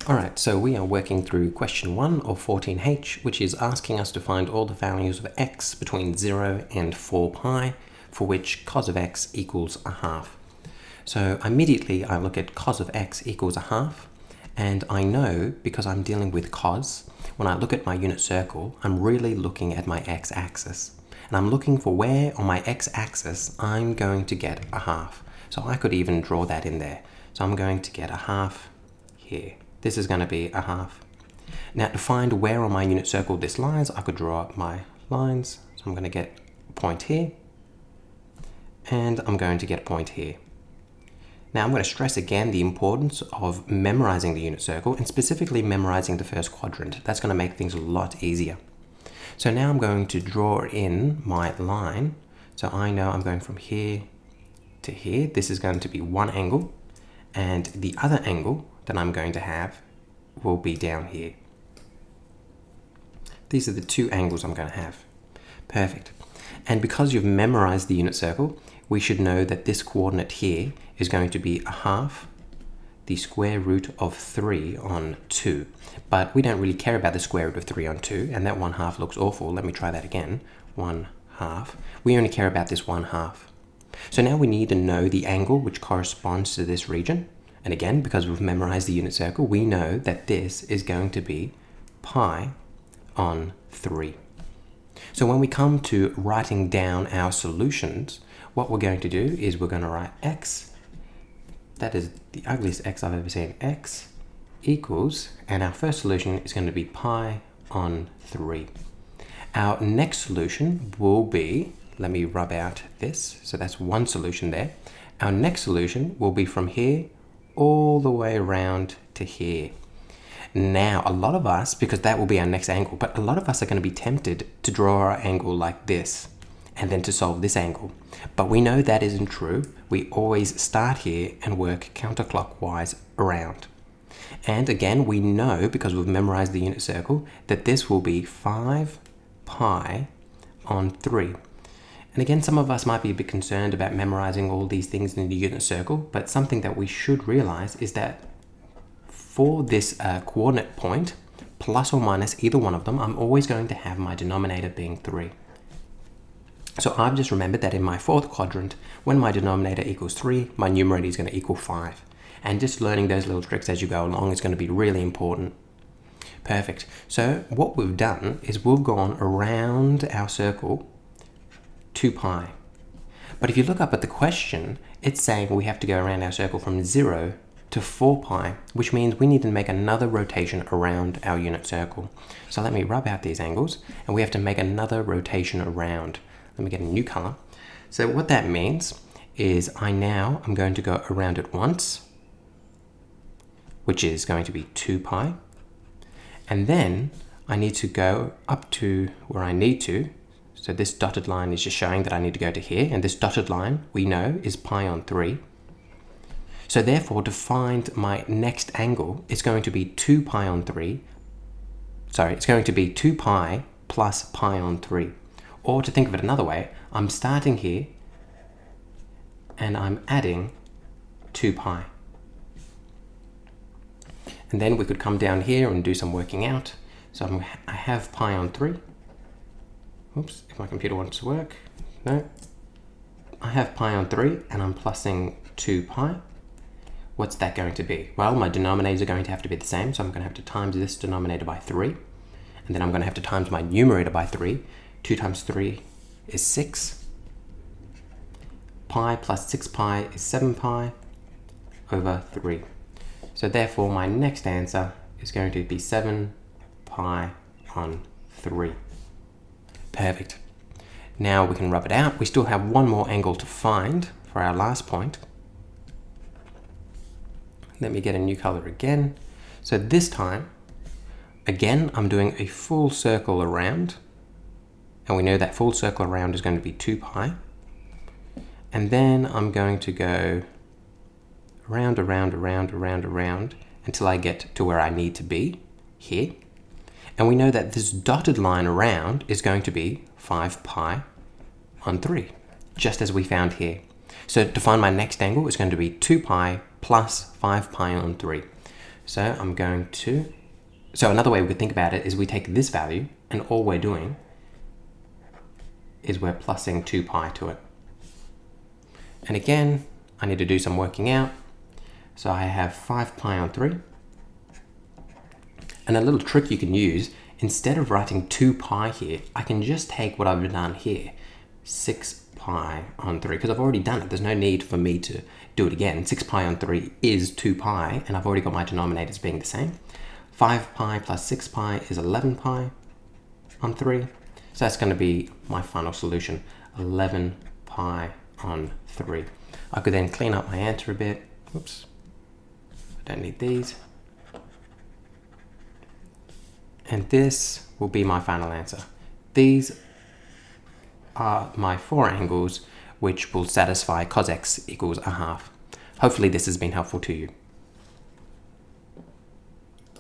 Alright, so we are working through question 1 of 14H, which is asking us to find all the values of x between 0 and 4 pi, for which cos of x equals a half. So immediately I look at cos of x equals a half, and I know, because I'm dealing with cos, when I look at my unit circle, I'm really looking at my x-axis. And I'm looking for where on my x-axis I'm going to get a half. So I could even draw that in there. So I'm going to get a half here. This is going to be a half. Now to find where on my unit circle this lies, I could draw up my lines. So I'm going to get a point here, and I'm going to get a point here. Now I'm going to stress again the importance of memorizing the unit circle, and specifically memorizing the first quadrant. That's going to make things a lot easier. So now I'm going to draw in my line. So I know I'm going from here to here. This is going to be one angle, and the other angle that I'm going to have will be down here. These are the two angles I'm going to have. Perfect. And because you've memorized the unit circle, we should know that this coordinate here is going to be a half the square root of 3 on 2. But we don't really care about the square root of 3 on 2, and that 1/2 looks awful. Let me try that again. 1/2. We only care about this 1/2. So now we need to know the angle which corresponds to this region. And again, because we've memorized the unit circle, we know that this is going to be pi on 3. So when we come to writing down our solutions, what we're going to do is we're going to write x, that is the ugliest x I've ever seen, x equals, and our first solution is going to be pi on 3. Our next solution will be, let me rub out this, so that's one solution there. Our next solution will be from here all the way around to here. Now, a lot of us, because that will be our next angle, but a lot of us are going to be tempted to draw our angle like this, and then to solve this angle. But we know that isn't true. We always start here and work counterclockwise around. And again, we know, because we've memorized the unit circle, that this will be 5 pi on 3. And again, some of us might be a bit concerned about memorizing all these things in the unit circle, but something that we should realize is that for this coordinate point, plus or minus either one of them, I'm always going to have my denominator being 3. So I've just remembered that in my fourth quadrant, when my denominator equals 3, my numerator is going to equal 5. And just learning those little tricks as you go along is going to be really important. Perfect. So what we've done is we've gone around our circle 2 pi. But if you look up at the question, it's saying we have to go around our circle from 0 to 4 pi, which means we need to make another rotation around our unit circle. So let me rub out these angles, and we have to make another rotation around. Let me get a new color. So what that means is I'm going to go around it once, which is going to be 2 pi. And then I need to go up to where I need to. So this dotted line is just showing that I need to go to here, and this dotted line we know is pi on 3. So therefore, to find my next angle, it's going to be 2 pi on 3. Sorry, it's going to be 2 pi plus pi on 3. Or to think of it another way, I'm starting here and I'm adding 2 pi. And then we could come down here and do some working out. So I have pi on 3. Oops, if my computer wants to work. No. I have pi on 3 and I'm plussing 2 pi. What's that going to be? Well, my denominators are going to have to be the same, so I'm going to have to times this denominator by 3. And then I'm going to have to times my numerator by 3. 2 times 3 is 6. Pi plus 6 pi is 7 pi over 3. So therefore, my next answer is going to be 7 pi on 3. Perfect. Now we can rub it out. We still have one more angle to find for our last point. Let me get a new color again. So this time, again, I'm doing a full circle around. And we know that full circle around is going to be 2 pi. And then I'm going to go around until I get to where I need to be, here. And we know that this dotted line around is going to be 5 pi on 3, just as we found here. So to find my next angle, it's going to be 2 pi plus 5 pi on 3. So I'm going to, so another way we could think about it is we take this value and all we're doing is we're plussing 2 pi to it. And again, I need to do some working out. So I have 5 pi on 3. And a little trick you can use, instead of writing 2 pi here, I can just take what I've done here, 6 pi on 3, because I've already done it. There's no need for me to do it again. 6 pi on 3 is 2 pi, and I've already got my denominators being the same. 5 pi plus 6 pi is 11 pi on 3. So that's going to be my final solution, 11 pi on 3. I could then clean up my answer a bit. Oops, I don't need these. And this will be my final answer. These are my 4 angles which will satisfy cos x equals a half. Hopefully this has been helpful to you.